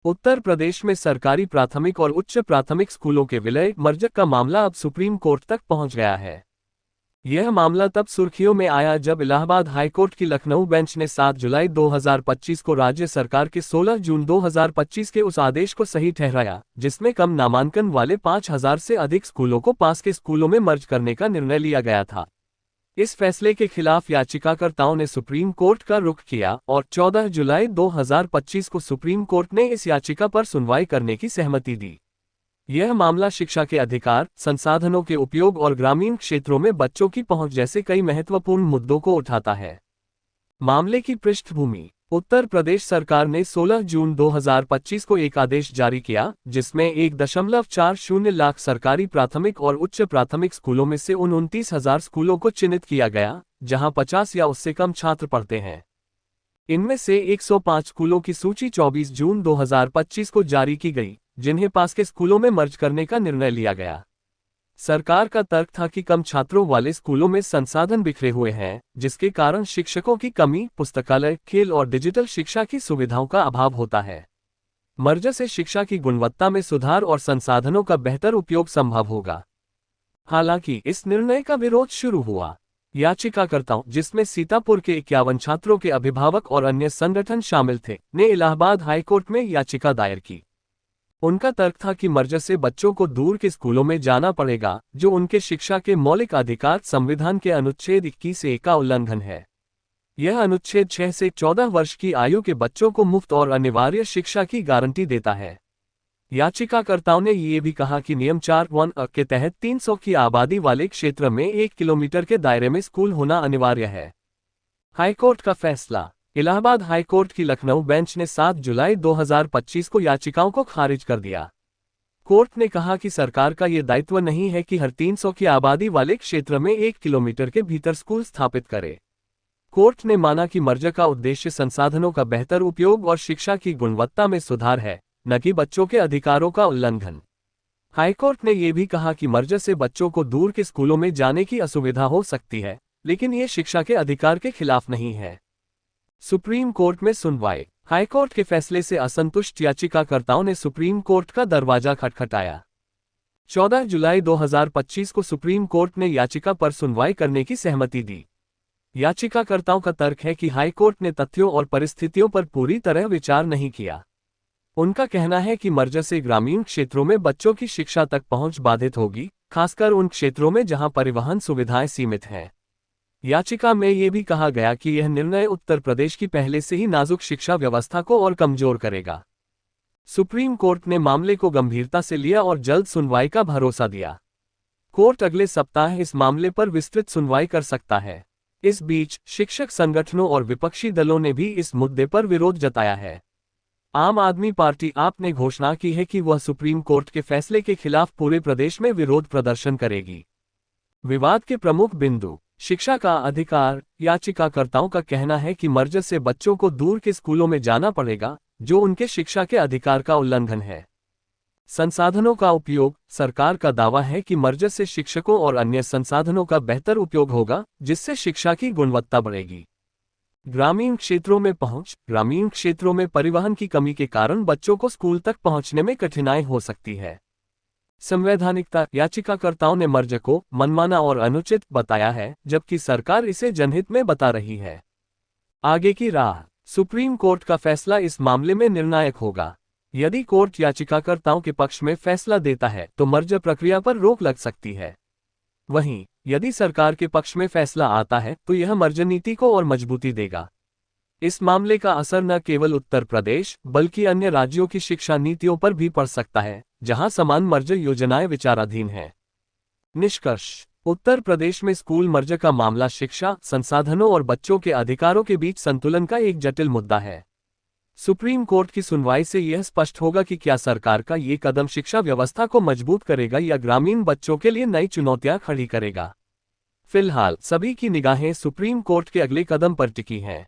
उत्तर प्रदेश में सरकारी प्राथमिक और उच्च प्राथमिक स्कूलों के विलय मर्ज का मामला अब सुप्रीम कोर्ट तक पहुंच गया है। यह मामला तब सुर्खियों में आया जब इलाहाबाद हाईकोर्ट की लखनऊ बेंच ने 7 जुलाई 2025 को राज्य सरकार के 16 जून 2025 के उस आदेश को सही ठहराया, जिसमें कम नामांकन वाले 5000 से अधिक स्कूलों को पास के स्कूलों में मर्ज करने का निर्णय लिया गया था। इस फैसले के खिलाफ याचिकाकर्ताओं ने सुप्रीम कोर्ट का रुख किया और 14 जुलाई 2025 को सुप्रीम कोर्ट ने इस याचिका पर सुनवाई करने की सहमति दी। यह मामला शिक्षा के अधिकार, संसाधनों के उपयोग और ग्रामीण क्षेत्रों में बच्चों की पहुंच जैसे कई महत्वपूर्ण मुद्दों को उठाता है। मामले की पृष्ठभूमि: उत्तर प्रदेश सरकार ने 16 जून 2025 को एक आदेश जारी किया, जिसमें 1.40 लाख सरकारी प्राथमिक और उच्च प्राथमिक स्कूलों में से उन 29,000 स्कूलों को चिन्हित किया गया, जहां 50 या उससे कम छात्र पढ़ते हैं। इनमें से 105 स्कूलों की सूची 24 जून 2025 को जारी की गई, जिन्हें पास के स्कूलों में मर्ज करने का निर्णय लिया गया। सरकार का तर्क था कि कम छात्रों वाले स्कूलों में संसाधन बिखरे हुए हैं, जिसके कारण शिक्षकों की कमी, पुस्तकालय, खेल और डिजिटल शिक्षा की सुविधाओं का अभाव होता है। मर्ज से शिक्षा की गुणवत्ता में सुधार और संसाधनों का बेहतर उपयोग संभव होगा। हालांकि इस निर्णय का विरोध शुरू हुआ। याचिकाकर्ताओं, जिसमें सीतापुर के 51 छात्रों के अभिभावक और अन्य संगठन शामिल थे, ने इलाहाबाद हाईकोर्ट में याचिका दायर की। उनका तर्क था कि मर्ज से बच्चों को दूर के स्कूलों में जाना पड़ेगा, जो उनके शिक्षा के मौलिक अधिकार संविधान के अनुच्छेद 21A का उल्लंघन है। यह अनुच्छेद 6 से 14 वर्ष की आयु के बच्चों को मुफ्त और अनिवार्य शिक्षा की गारंटी देता है। याचिकाकर्ताओं ने ये भी कहा कि नियम 4(1)(a) के तहत 300 की आबादी वाले क्षेत्र में 1 किलोमीटर के दायरे में स्कूल होना अनिवार्य है। हाईकोर्ट का फैसला: इलाहाबाद हाईकोर्ट की लखनऊ बेंच ने 7 जुलाई 2025 को याचिकाओं को खारिज कर दिया। कोर्ट ने कहा कि सरकार का ये दायित्व नहीं है कि हर 300 की आबादी वाले क्षेत्र में 1 किलोमीटर के भीतर स्कूल स्थापित करे। कोर्ट ने माना कि मर्ज का उद्देश्य संसाधनों का बेहतर उपयोग और शिक्षा की गुणवत्ता में सुधार है, न कि बच्चों के अधिकारों का उल्लंघन। हाईकोर्ट ने यह भी कहा कि मर्ज से बच्चों को दूर के स्कूलों में जाने की असुविधा हो सकती है, लेकिन ये शिक्षा के अधिकार के खिलाफ नहीं है। सुप्रीम कोर्ट में सुनवाई: हाईकोर्ट के फैसले से असंतुष्ट याचिकाकर्ताओं ने सुप्रीम कोर्ट का दरवाजा खटखटाया। 14 जुलाई 2025 को सुप्रीम कोर्ट ने याचिका पर सुनवाई करने की सहमति दी। याचिकाकर्ताओं का तर्क है कि हाईकोर्ट ने तथ्यों और परिस्थितियों पर पूरी तरह विचार नहीं किया। उनका कहना है कि मर्ज से ग्रामीण क्षेत्रों में बच्चों की शिक्षा तक पहुंच बाधित होगी, खासकर उन क्षेत्रों में जहां परिवहन सुविधाएं सीमित हैं। याचिका में यह भी कहा गया कि यह निर्णय उत्तर प्रदेश की पहले से ही नाजुक शिक्षा व्यवस्था को और कमजोर करेगा। सुप्रीम कोर्ट ने मामले को गंभीरता से लिया और जल्द सुनवाई का भरोसा दिया। कोर्ट अगले सप्ताह इस मामले पर विस्तृत सुनवाई कर सकता है। इस बीच शिक्षक संगठनों और विपक्षी दलों ने भी इस मुद्दे पर विरोध जताया है। आम आदमी पार्टी (आप) ने घोषणा की है कि वह सुप्रीम कोर्ट के फैसले के खिलाफ पूरे प्रदेश में विरोध प्रदर्शन करेगी। विवाद के प्रमुख बिंदु: शिक्षा का अधिकार। याचिकाकर्ताओं का कहना है कि मर्ज से बच्चों को दूर के स्कूलों में जाना पड़ेगा, जो उनके शिक्षा के अधिकार का उल्लंघन है। संसाधनों का उपयोग: सरकार का दावा है कि मर्ज से शिक्षकों और अन्य संसाधनों का बेहतर उपयोग होगा, जिससे शिक्षा की गुणवत्ता बढ़ेगी। ग्रामीण क्षेत्रों में पहुंच: ग्रामीण क्षेत्रों में परिवहन की कमी के कारण बच्चों को स्कूल तक पहुंचने में कठिनाई हो सकती है। संवैधानिकता: याचिकाकर्ताओं ने मर्ज को मनमाना और अनुचित बताया है, जबकि सरकार इसे जनहित में बता रही है। आगे की राह: सुप्रीम कोर्ट का फैसला इस मामले में निर्णायक होगा। यदि कोर्ट याचिकाकर्ताओं के पक्ष में फैसला देता है तो मर्ज प्रक्रिया पर रोक लग सकती है। वहीं यदि सरकार के पक्ष में फैसला आता है तो यह मर्ज नीति को और मजबूती देगा। इस मामले का असर न केवल उत्तर प्रदेश बल्कि अन्य राज्यों की शिक्षा नीतियों पर भी पड़ सकता है, जहां समान मर्ज योजनाएं विचाराधीन हैं। निष्कर्ष: उत्तर प्रदेश में स्कूल मर्ज का मामला शिक्षा, संसाधनों और बच्चों के अधिकारों के बीच संतुलन का एक जटिल मुद्दा है। सुप्रीम कोर्ट की सुनवाई से यह स्पष्ट होगा कि क्या सरकार का ये कदम शिक्षा व्यवस्था को मजबूत करेगा या ग्रामीण बच्चों के लिए नई चुनौतियां खड़ी करेगा। फिलहाल सभी की निगाहें सुप्रीम कोर्ट के अगले कदम पर टिकी हैं।